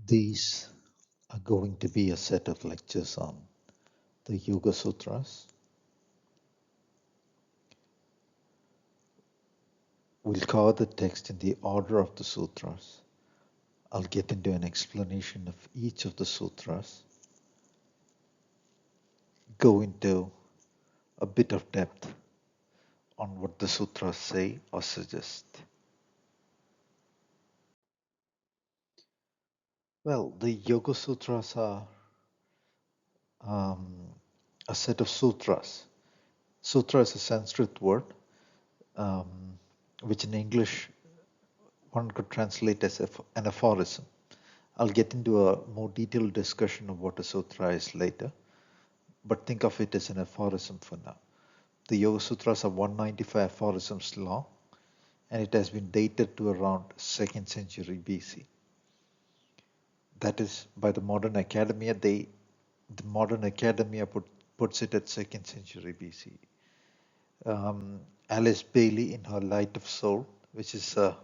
These are going to be a set of lectures on the Yoga Sutras. We'll cover the text in the order of the sutras. I'll get into an explanation of each of the sutras, go into a bit of depth on what the sutras say or suggest. Well, the Yoga Sutras are a set of sutras. Sutra is a Sanskrit word, um, which in English one could translate as an aphorism. I'll get into a more detailed discussion of what a sutra is later, but think of it as an aphorism for now. The Yoga Sutras are 195 aphorisms long, and it has been dated to around 2nd century BC. That is, by the modern academia, the modern academia puts it at 2nd century BC. Alice Bailey, in her Light of Soul, which is a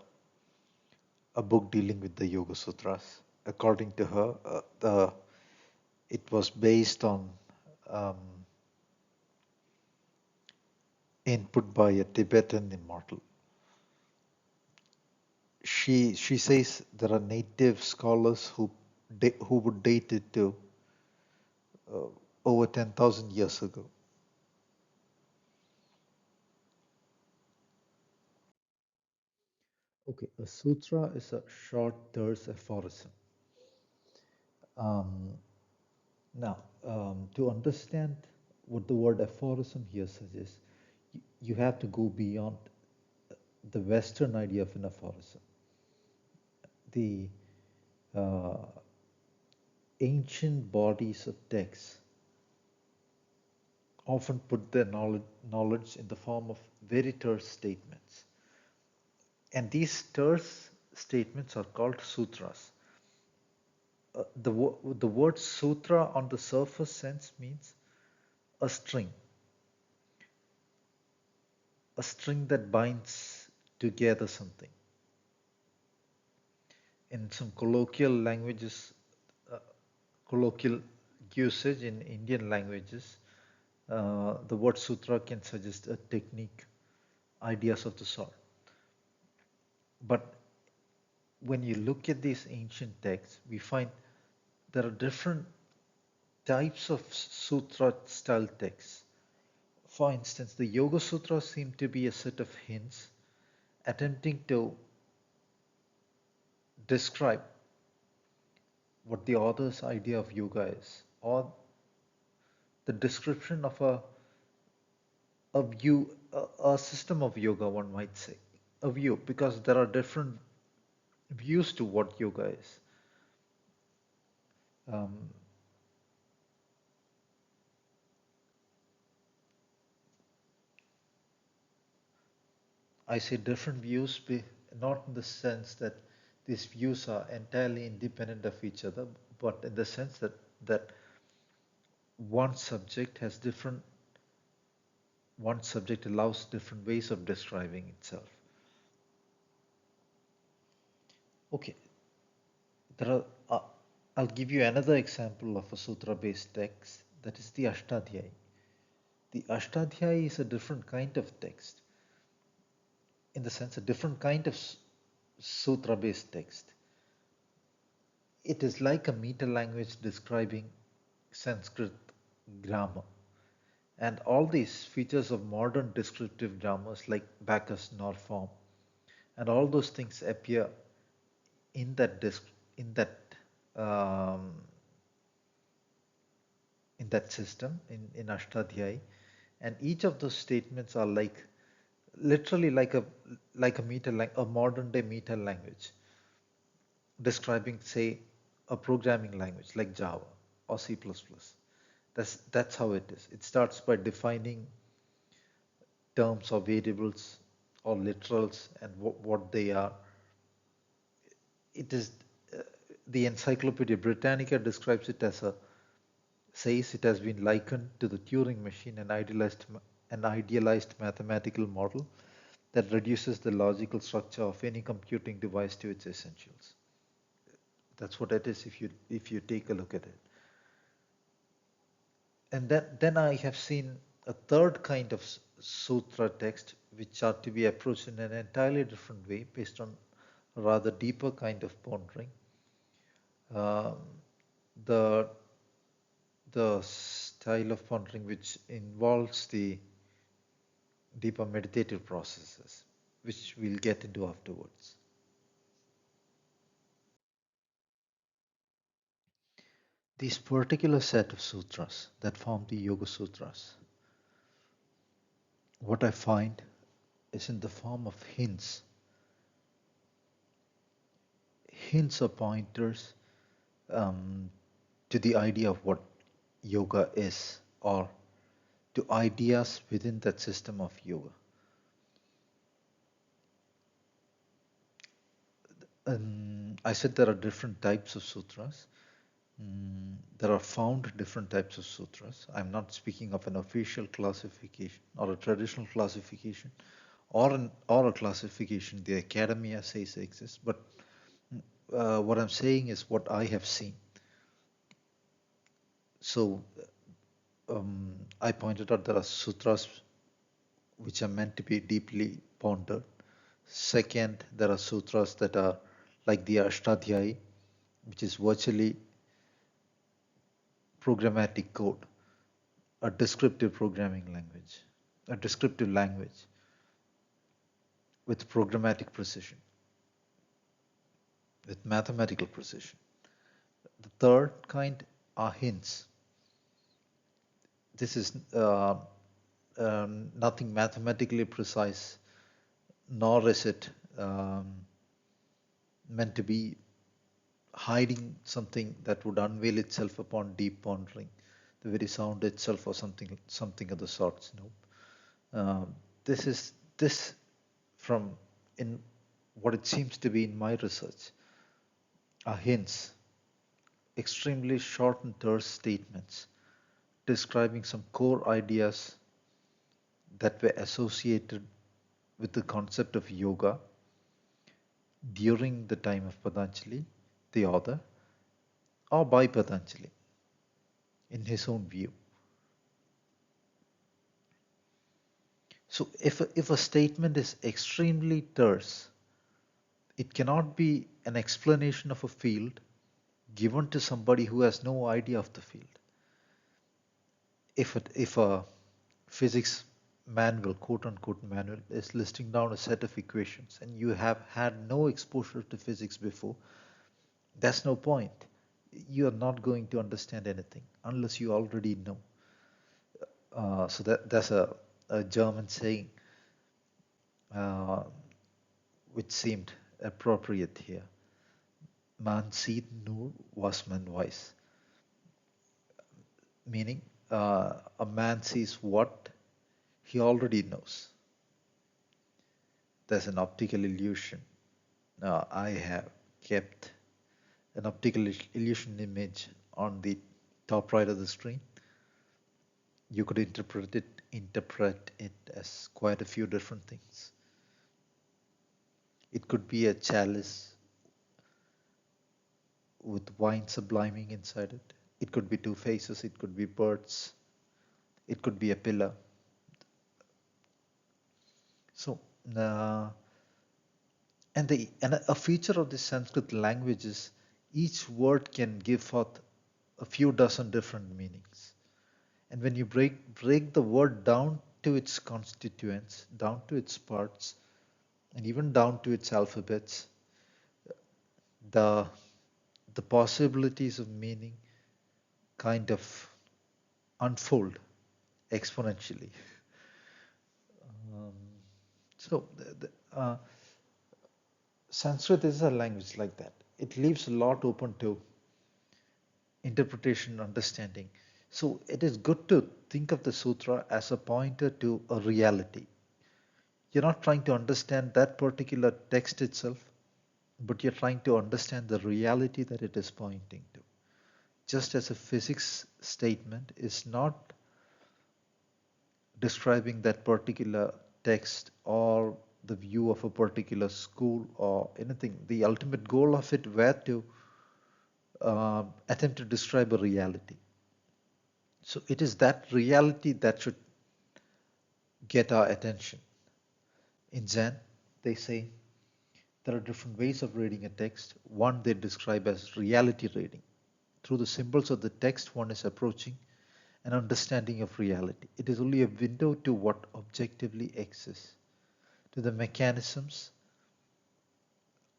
book dealing with the Yoga Sutras, according to her, it was based on um, input by a Tibetan immortal. She says there are native scholars who would date it to over 10,000 years ago. Okay, a sutra is a short, terse aphorism. Um, Now, to understand what the word aphorism here suggests, you have to go beyond the Western idea of an aphorism. The uh, ancient bodies of texts often put their knowledge in the form of very terse statements. And these terse statements are called sutras. The word sutra on the surface sense means a string that binds together something. In some colloquial languages, colloquial usage in Indian languages, the word sutra can suggest a technique, ideas of the sort. But when you look at these ancient texts, we find there are different types of sutra style texts. For instance, the Yoga Sutras seem to be a set of hints attempting to describe what the author's idea of yoga is, or the description of a view, a system of yoga, one might say. A view, because there are different views to what yoga is. Um, I say different views, not in the sense that these views are entirely independent of each other, but in the sense that one subject has different, one subject allows different ways of describing itself. Okay, there are, I'll give you another example of a sutra-based text, that is the Ashtadhyayi. The Ashtadhyayi is a different kind of text, in the sense a different kind of sutra-based text. It is like a meta language describing Sanskrit grammar. And all these features of modern descriptive grammars like Bacchus nor form, and all those things appear in that um, in that system in Ashtadhyayi, and each of those statements are like literally like a modern day meta language describing, say, a programming language like Java or C++. That's how it is. It starts by defining terms or variables or literals and what they are. It is the Encyclopedia Britannica describes it as says it has been likened to the Turing machine, an idealized mathematical model that reduces the logical structure of any computing device to its essentials. That's what it is if you take a look at it. And then I have seen a third kind of sutra text which are to be approached in an entirely different way based on a rather deeper kind of pondering. Um, the the style of pondering which involves the deeper meditative processes, which we'll get into afterwards. These particular set of sutras that form the Yogasutras, what I find is in the form of hints or pointers um, to the idea of what yoga is, or to ideas within that system of yoga. I said there are different types of sutras. There are found different types of sutras. I'm not speaking of an official classification or a traditional classification or a classification the academia says exists, but what I'm saying is what I have seen. So I pointed out there are sutras which are meant to be deeply pondered. Second, there are sutras that are like the Ashtadhyayi, which is virtually programmatic code, a descriptive programming language, a descriptive language with programmatic precision, with mathematical precision. The third kind are hints. This is nothing mathematically precise, nor is it meant to be hiding something that would unveil itself upon deep pondering, the very sound itself or something of the sorts. No, this from in what it seems to be in my research are hints, extremely short and terse statements describing some core ideas that were associated with the concept of yoga during the time of Patanjali, the author, or by Patanjali in his own view. So if a statement is extremely terse, it cannot be an explanation of a field given to somebody who has no idea of the field. If a physics manual, quote unquote manual, is listing down a set of equations and you have had no exposure to physics before, that's no point. You are not going to understand anything unless you already know. So that's a German saying uh, which seemed appropriate here. Man sieht nur, was man weiß. Meaning, a man sees what he already knows. There's an optical illusion. I have kept an optical illusion image on the top right of the screen. You could interpret it as quite a few different things. It could be a chalice with wine subliming inside it. It could be two faces. It could be birds. It could be a pillar. So, and a feature of the Sanskrit language is each word can give forth a few dozen different meanings. And when you break the word down to its constituents, down to its parts, and even down to its alphabets, the the possibilities of meaning kind of unfold exponentially. Um, so Sanskrit is a language like that. It leaves a lot open to interpretation, understanding. So it is good to think of the sutra as a pointer to a reality. You're not trying to understand that particular text itself, but you're trying to understand the reality that it is pointing to. Just as a physics statement is not describing that particular text or the view of a particular school or anything, the ultimate goal of it were to attempt to describe a reality. So it is that reality that should get our attention. In Zen, they say there are different ways of reading a text. One they describe as reality reading. Through the symbols of the text, one is approaching an understanding of reality. It is only a window to what objectively exists, to the mechanisms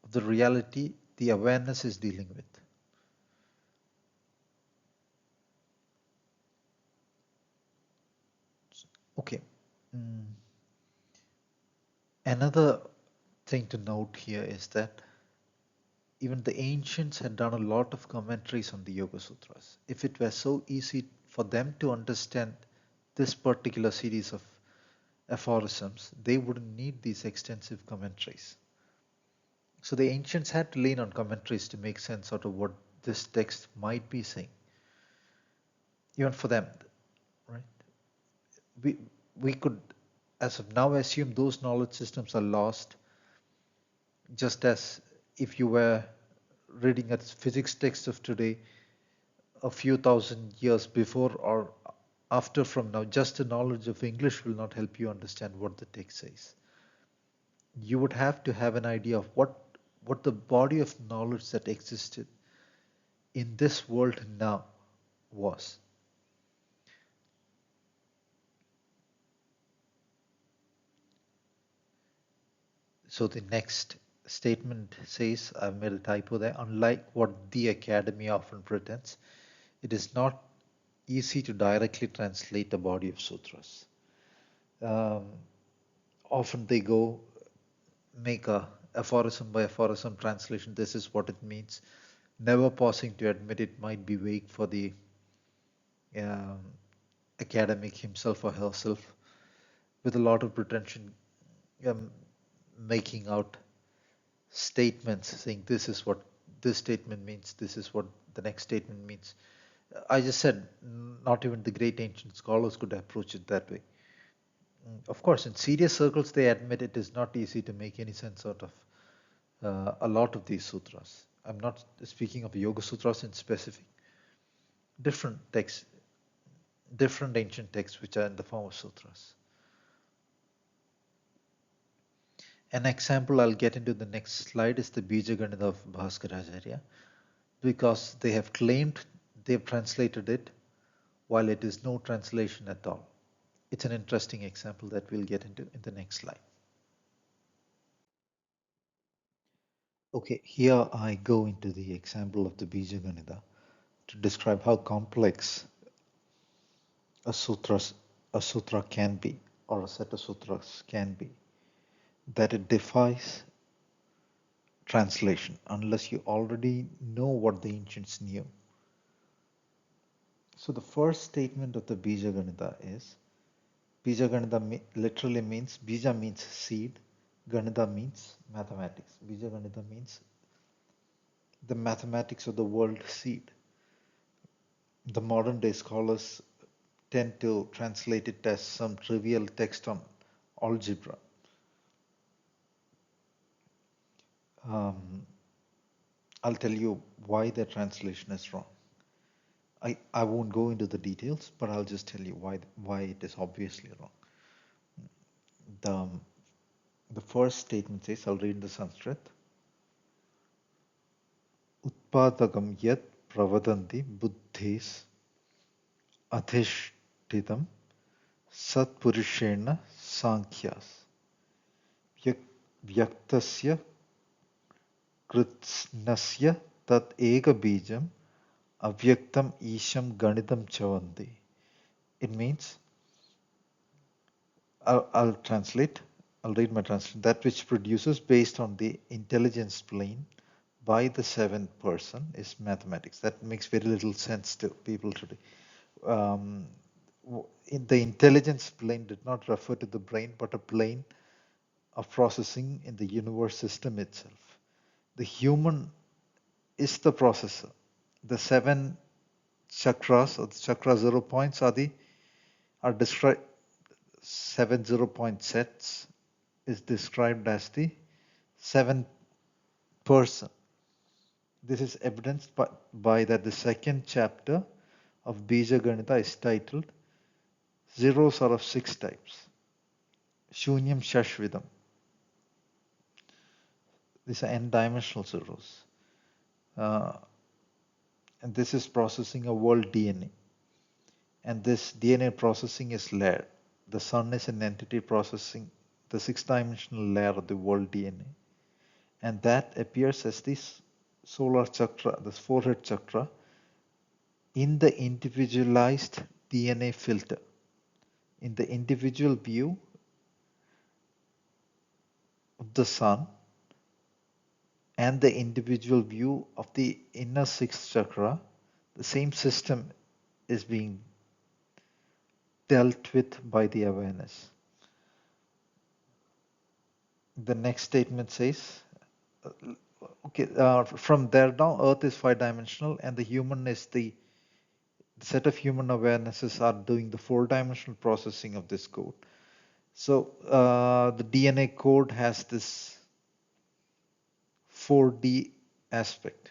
of the reality the awareness is dealing with. Okay. Mm. Another thing to note here is that even the ancients had done a lot of commentaries on the Yoga Sutras. If it were so easy for them to understand this particular series of aphorisms, they wouldn't need these extensive commentaries. So the ancients had to lean on commentaries to make sense out of what this text might be saying. Even for them, right? We, we could, as of now, assume those knowledge systems are lost, just as if you were reading a physics text of today, a few thousand years before or after from now, just the knowledge of English will not help you understand what the text says. You would have to have an idea of what the body of knowledge that existed in this world now was. So the next statement says, I've made a typo there, unlike what the academy often pretends, it is not easy to directly translate the body of sutras. Um, Often they go make a aphorism by aphorism translation. This is what it means, never pausing to admit it might be vague for the um, academic himself or herself, with a lot of pretension, um, making out statements saying this is what this statement means, this is what the next statement means. I just said not even the great ancient scholars could approach it that way. Of course, in serious circles, they admit it is not easy to make any sense out of a lot of these sutras. I'm not speaking of Yoga Sutras in specific. Different texts, different ancient texts which are in the form of sutras. An example I'll get into the next slide is the BIJAGANITA of Bhaskaracharya, because they have claimed they've translated it while it is no translation at all. It's an interesting example that we'll get into in the next slide. Okay, here I go into the example of the BIJAGANITA to describe how complex a sutra can be, or a set of sutras can be, that it defies translation unless you already know what the ancients knew. So the first statement of the BIJAGANITA is, BIJAGANITA literally means, Bija means seed, Ganita means mathematics. BIJAGANITA means the mathematics of the world seed. The modern day scholars tend to translate it as some trivial text on algebra. I'll tell you why the translation is wrong. I won't go into the details, but I'll just tell you why it is obviously wrong. The first statement says, I'll read the Sanskrit. Utpadagam yat pravadanti buddhis adhishtitam satpurushena sankhya's vyaktasya kritsnasya tat eka bijam avyaktam isham ganitam chavanti. It means, I'll translate, I'll read my translation, that which produces based on the intelligence plane by the seventh person is mathematics. That makes very little sense to people today. The intelligence plane did not refer to the brain, but a plane of processing in the universe system itself. The human is the processor. The seven chakras, or the chakra 0 points, are described, 7 0-point sets is described as the seventh person. This is evidenced by that the second chapter of Bijaganita is titled Zeros are of 6 types. Shunyam Shashvidam. These are n-dimensional zeros. And this is processing a world DNA. And this DNA processing is layered. The sun is an entity processing the 6-dimensional layer of the world DNA. And that appears as this solar chakra, this forehead chakra, in the individualized DNA filter. In the individual view of the sun and the individual view of the inner sixth chakra, the same system is being dealt with by the awareness. The next statement says, from there down, Earth is 5-dimensional and the human is the set of human awarenesses are doing the 4-dimensional processing of this code. So the DNA code has this 4D aspect.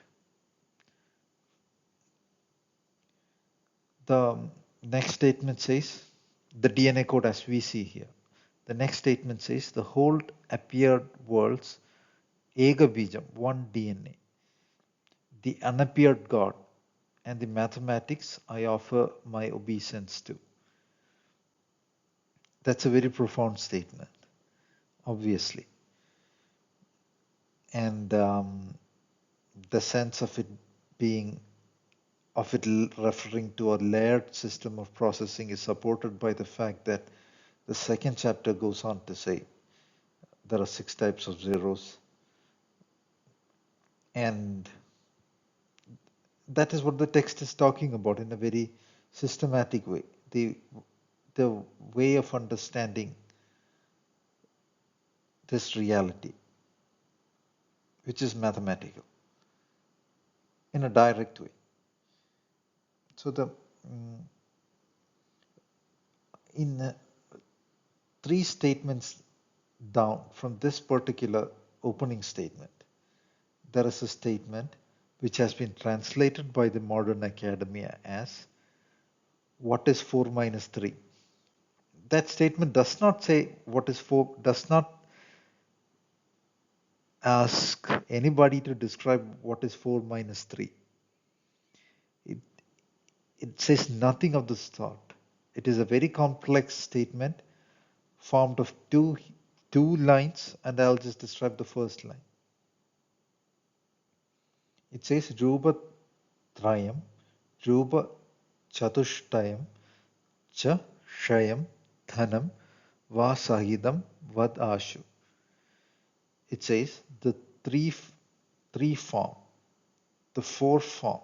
The next statement says, the DNA code as we see here. The next statement says, the whole appeared worlds, Ega Bijam, one DNA. The unappeared God and the mathematics I offer my obeisance to. That's a very profound statement, obviously. And the sense of it being, of it referring to a layered system of processing is supported by the fact that the second chapter goes on to say there are 6 types of zeros. And that is what the text is talking about in a very systematic way. The way of understanding this reality, which is mathematical, in a direct way. So in 3 statements down from this particular opening statement, there is a statement which has been translated by the modern academia as, what is 4 minus 3? That statement does not say what is 4, does not ask anybody to describe what is 4 minus 3. It says nothing of this sort. It is a very complex statement formed of two lines, and I'll just describe the first line. It says Rupa Trayam, Rupa Chatushtayam, Cha Shayam, Dhanam, Va Sahidam, Vad Ashu. It says the three form, the 4 form.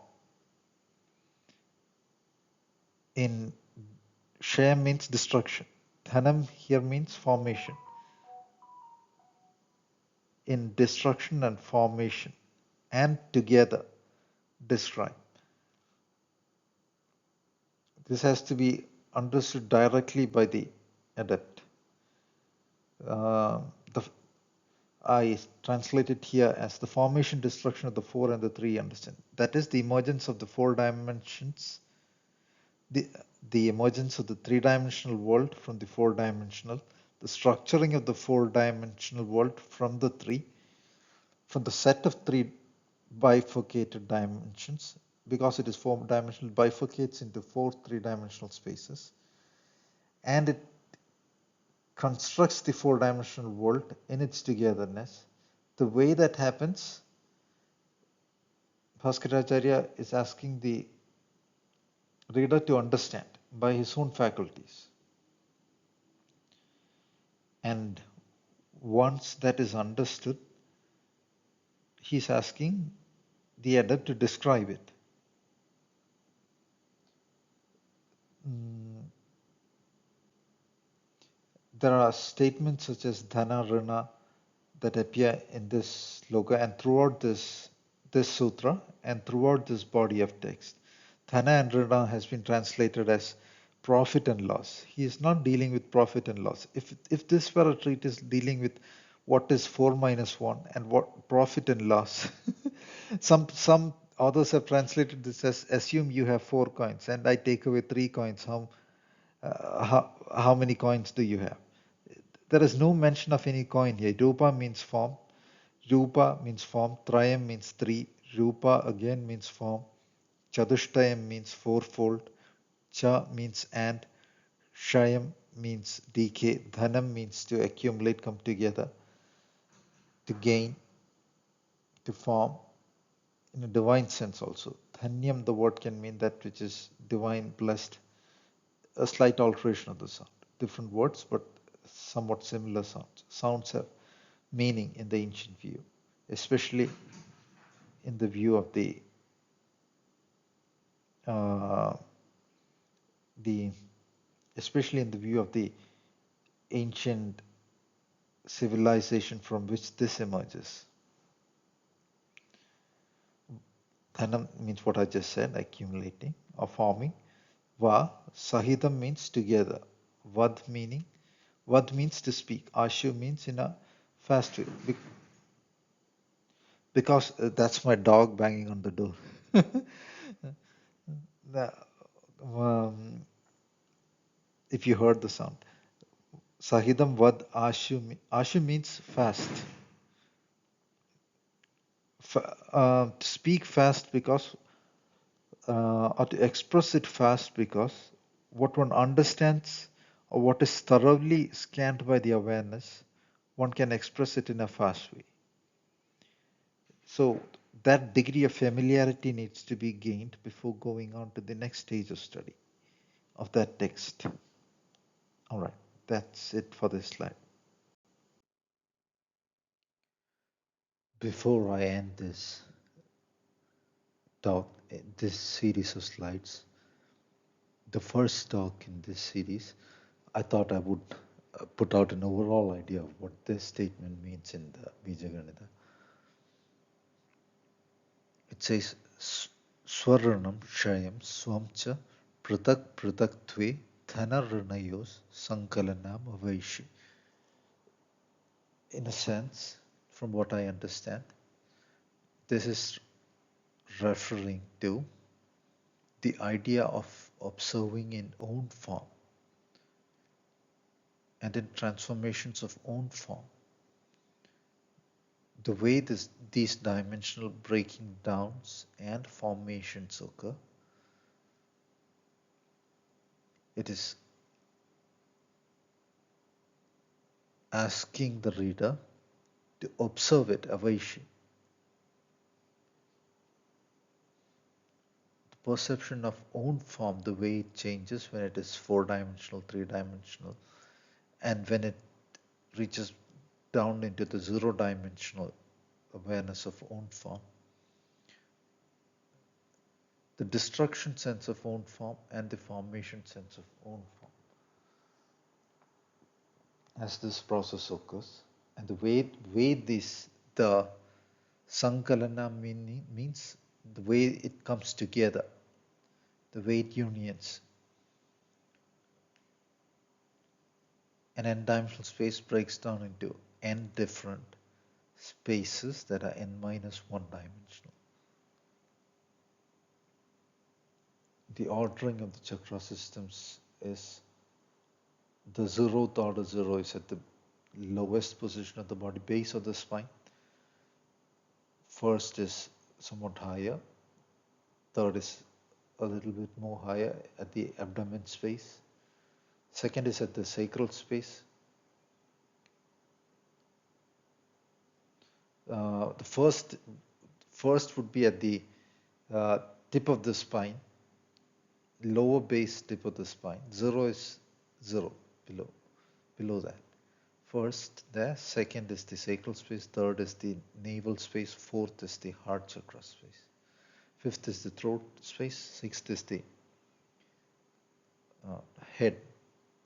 In Shayam means destruction. Dhanam here means formation. In destruction and formation, and together describe. This has to be understood directly by the adept. I translate it here as the formation, destruction of the 4 and the 3 understand. That is the emergence of the 4 dimensions, the emergence of the 3-dimensional world from the 4-dimensional, the structuring of the 4-dimensional world from the set of 3 bifurcated dimensions, because it is 4-dimensional, bifurcates into 4 3-dimensional spaces, and it constructs the 4-dimensional world in its togetherness. The way that happens, Bhaskaracharya is asking the reader to understand by his own faculties. And once that is understood, he's asking the adept to describe it. There are statements such as Dhana, Rana that appear in this sloka and throughout this sutra and throughout this body of text. Dhana and Rana has been translated as profit and loss. He is not dealing with profit and loss. If this were a treatise dealing with what is 4 minus 1 and what profit and loss, Some authors have translated this as assume you have 4 coins and I take away 3 coins. How many coins do you have? There is no mention of any coin here. Rupa means form. Rupa means form. Trayam means 3. Rupa again means form. Chatushtayam means fourfold. Cha means and. Shayam means decay. Dhanam means to accumulate, come together, to gain, to form, in a divine sense also. Dhanyam, the word can mean that which is divine, blessed, a slight alteration of the sound. Different words, but somewhat similar sounds. Sounds have meaning in the ancient view, especially in the view of uh, the especially in the view of the ancient civilization from which this emerges. Dhanam means what I just said, accumulating or forming. Va, Sahidam means together. Vad means to speak. Ashu means in a fast way. Because that's my dog banging on the door. The, um, if you heard the sound. Sahidam Vad Ashu. Ashu means fast. To speak fast because, or to express it fast because what one understands or what is thoroughly scanned by the awareness, one can express it in a fast way. So that degree of familiarity needs to be gained before going on to the next stage of study of that text. All right, that's it for this slide. Before I end this series of slides, the first talk in this series, I thought I would put out an overall idea of what this statement means in the Bijaganita. It says, Swaranam Shayam Swamcha Pratak Prataktve Dhanarnayos Sankalanam Avaishi. In a sense, from what I understand, this is referring to the idea of observing in own form and in transformations of own form. The way these dimensional breaking downs and formations occur, it is asking the reader to observe it, avaishi. The perception of own form, the way it changes when it is 4-dimensional, 3-dimensional, and when it reaches down into the 0-dimensional awareness of own form. The destruction sense of own form and the formation sense of own form. As this process occurs, and the way the Sankalana means the way it comes together, the way it unions. An n-dimensional space breaks down into n different spaces that are n-1 dimensional. The ordering of the chakra systems is the 0th order 0 is at the lowest position of the body, base of the spine. First is somewhat higher. Third is a little bit more higher at the abdomen space. Second is at the sacral space. The first would be at the tip of the spine, lower base tip of the spine. 0 is 0 below that. First there, second is the sacral space, third is the navel space, fourth is the heart chakra space, fifth is the throat space, sixth is the head,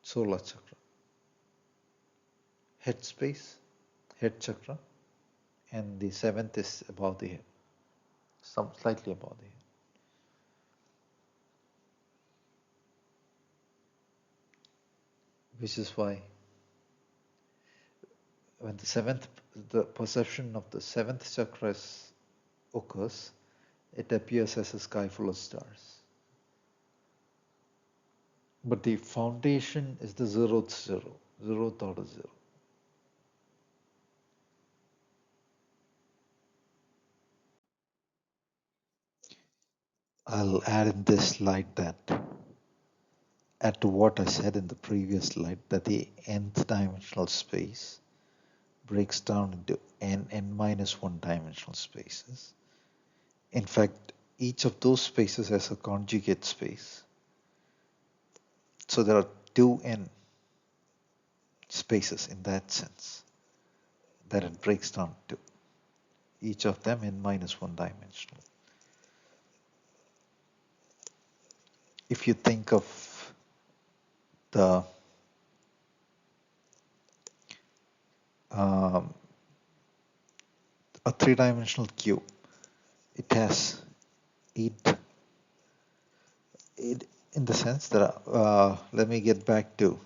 solar chakra, head space, head chakra, and the seventh is above the head, slightly above the head. Which is why when the perception of the seventh chakra is occurs, it appears as a sky full of stars. But the foundation is the zeroth zero, zeroth order zero. I'll add in this slide that, add to what I said in the previous slide, that the nth dimensional space breaks down into n minus 1 dimensional spaces. In fact, each of those spaces has a conjugate space. So there are 2n spaces in that sense that it breaks down to, each of them n minus 1 dimensional. If you think of the a three-dimensional cube, it has eight, in the sense that let me get back to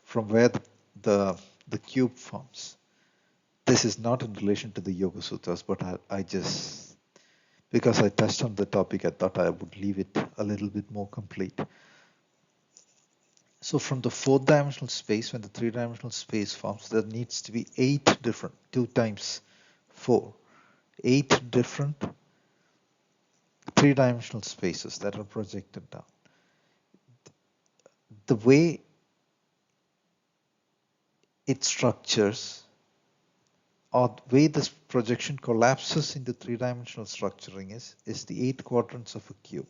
from where the cube forms. This is not in relation to the Yogasutras, but I just, because I touched on the topic, I thought I would leave it a little bit more complete. So from the fourth dimensional space, when the three-dimensional space forms, there needs to be 8 different, 2 times 4, 8 different three-dimensional spaces that are projected down. The way it structures, or the way this projection collapses into three-dimensional structuring is the 8 quadrants of a cube.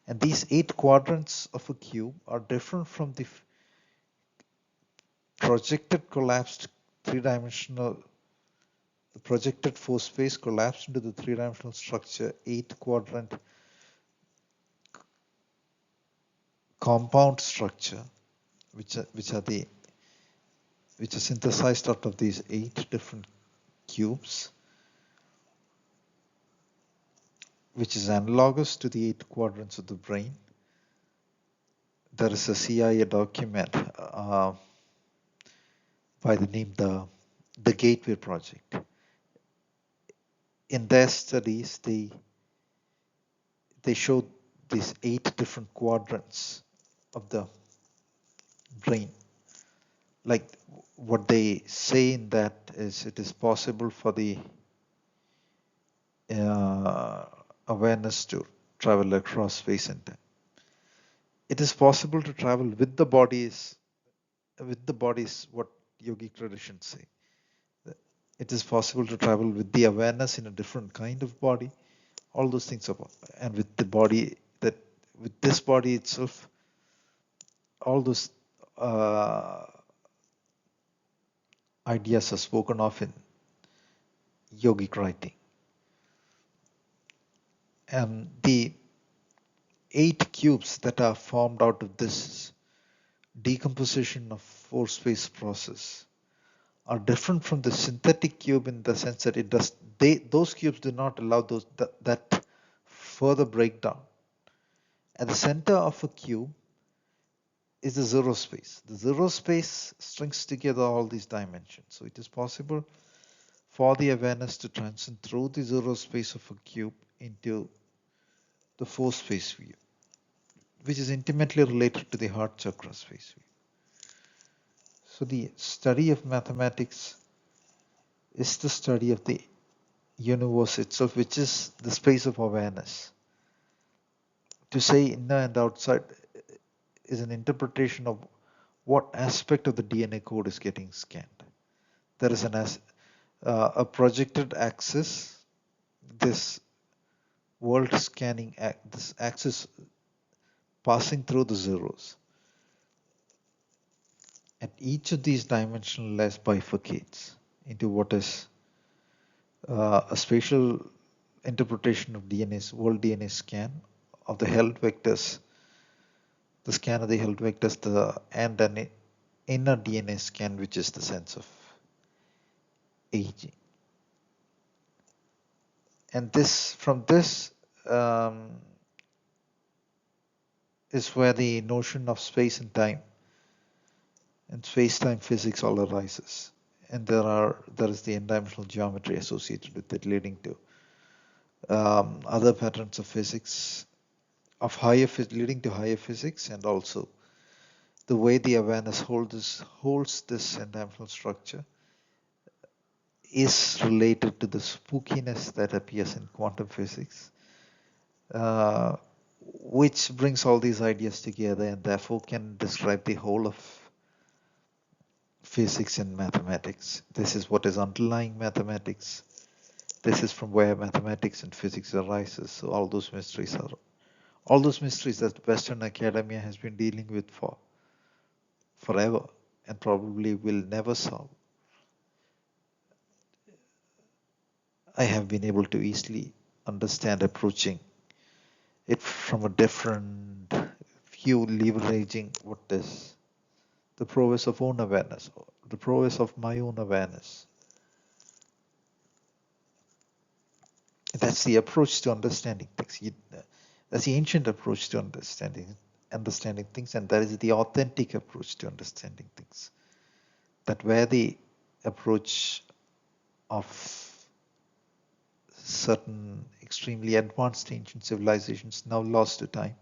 And these 8 quadrants of a cube are different from the projected collapsed three-dimensional, the projected four space collapsed into the three-dimensional structure 8 quadrant compound structure, which are synthesized out of these 8 different cubes, which is analogous to the 8 quadrants of the brain. There is a CIA document by the name the Gateway Project. In their studies, they showed these 8 different quadrants of the brain. Like what they say in that is, it is possible for the awareness to travel across space and time. It is possible to travel with the bodies, what yogic traditions say. It is possible to travel with the awareness in a different kind of body. All those things are, and with the body, that with this body itself, all those ideas are spoken of in yogic writing. And the 8 cubes that are formed out of this decomposition of 4 space process are different from the synthetic cube in the sense that those cubes do not allow that further breakdown. At the center of a cube is the zero space. The zero space strings together all these dimensions. So it is possible for the awareness to transcend through the zero space of a cube into the 4 space view, which is intimately related to the heart chakra space view. So the study of mathematics is the study of the universe itself, which is the space of awareness. To say inner and outside is an interpretation of what aspect of the DNA code is getting scanned. There is a projected axis, this world scanning, this axis passing through the zeros. And each of these dimensional layers bifurcates into what is a spatial interpretation of world DNA scan of the held vectors, the scan of the held vectors, and an inner DNA scan, which is the sense of aging. And from this is where the notion of space and time and space-time physics all arises. And there is the n-dimensional geometry associated with it, leading to other patterns of physics, of higher leading to higher physics, and also the way the awareness holds this endimensional structure is related to the spookiness that appears in quantum physics, uh, which brings all these ideas together and therefore can describe the whole of physics and mathematics. This is what is underlying mathematics. This is from where mathematics and physics arises. So all those mysteries that Western academia has been dealing with for forever and probably will never solve. I have been able to easily understand approaching it from a different view, leveraging what is the prowess of own awareness, the prowess of my own awareness. That's the approach to understanding things. That's the ancient approach to understanding things, and that is the authentic approach to understanding things. That where the approach of certain extremely advanced ancient civilizations now lost to time.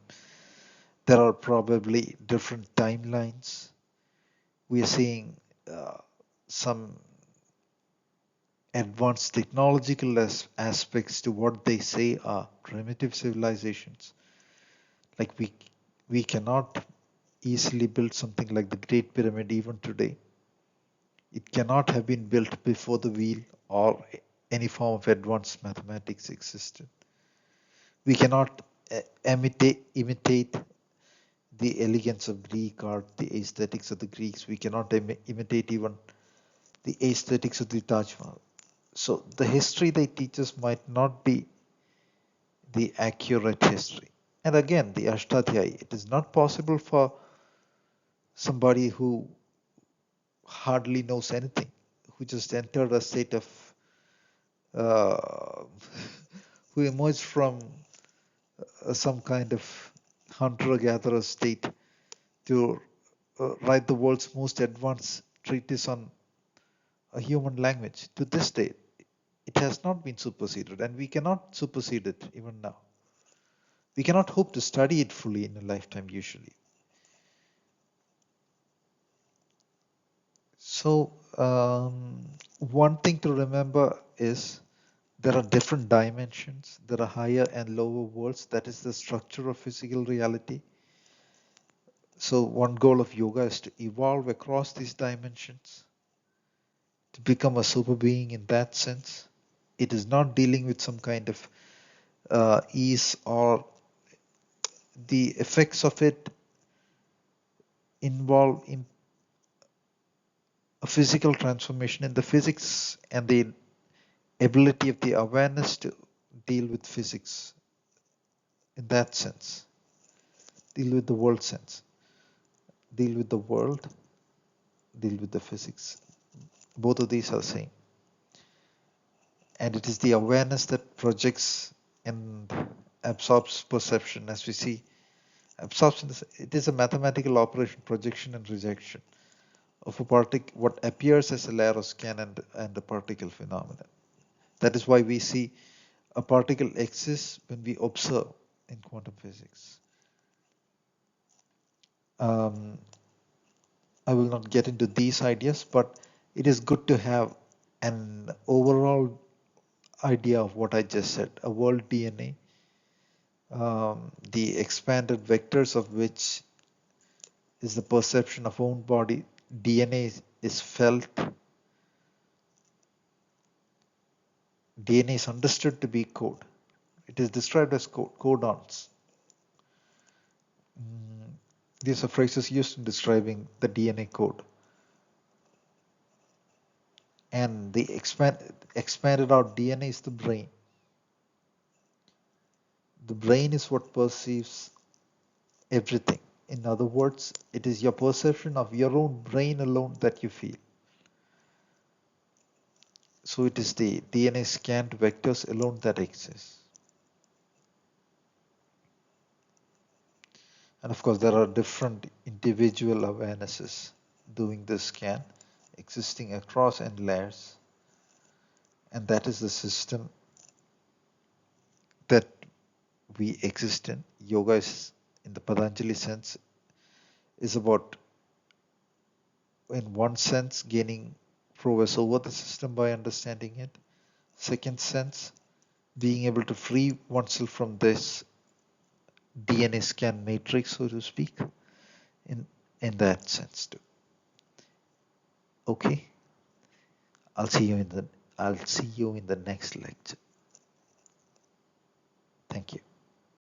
There are probably different timelines. We are seeing some advanced technological aspects to what they say are primitive civilizations. Like we cannot easily build something like the Great Pyramid even today. It cannot have been built before the wheel or any form of advanced mathematics existed. We cannot imitate the elegance of Greek art, the aesthetics of the Greeks. We cannot imitate even the aesthetics of the Taj Mahal. So the history they teach us might not be the accurate history. And again, the Ashtadhyayi, it is not possible for somebody who hardly knows anything, who just entered a state of, uh, who emerged from some kind of hunter-gatherer state to write the world's most advanced treatise on a human language. To this day, it has not been superseded, and we cannot supersede it even now. We cannot hope to study it fully in a lifetime usually. So one thing to remember is there are different dimensions. There are higher and lower worlds. That is the structure of physical reality. So one goal of yoga is to evolve across these dimensions, to become a super being in that sense. It is not dealing with some kind of ease, or the effects of it involve in a physical transformation in the physics and the ability of the awareness to deal with physics in that sense, deal with the world sense, deal with the world, deal with the physics. Both of these are the same. And it is the awareness that projects and absorbs perception. As we see, absorption it is a mathematical operation, projection and rejection of a particle, what appears as a layer of scan and a particle phenomenon. That is why we see a particle exists when we observe in quantum physics. Um, I will not get into these ideas, but it is good to have an overall idea of what I just said, a world DNA, the expanded vectors of which is the perception of own body. DNA is felt, DNA is understood to be code. It is described as codons. These are phrases used in describing the DNA code. And the expanded out DNA is the brain. The brain is what perceives everything. In other words, it is your perception of your own brain alone that you feel. So it is the DNA scanned vectors alone that exist. And of course, there are different individual awarenesses doing this scan, existing across n layers. And that is the system that we exist in. Yoga is, in the Patanjali sense, is about, in one sense, gaining prowess over the system by understanding it. Second sense, being able to free oneself from this DNA scan matrix, so to speak, in in that sense too. Okay, I'll see you in the I'll see you in the next lecture.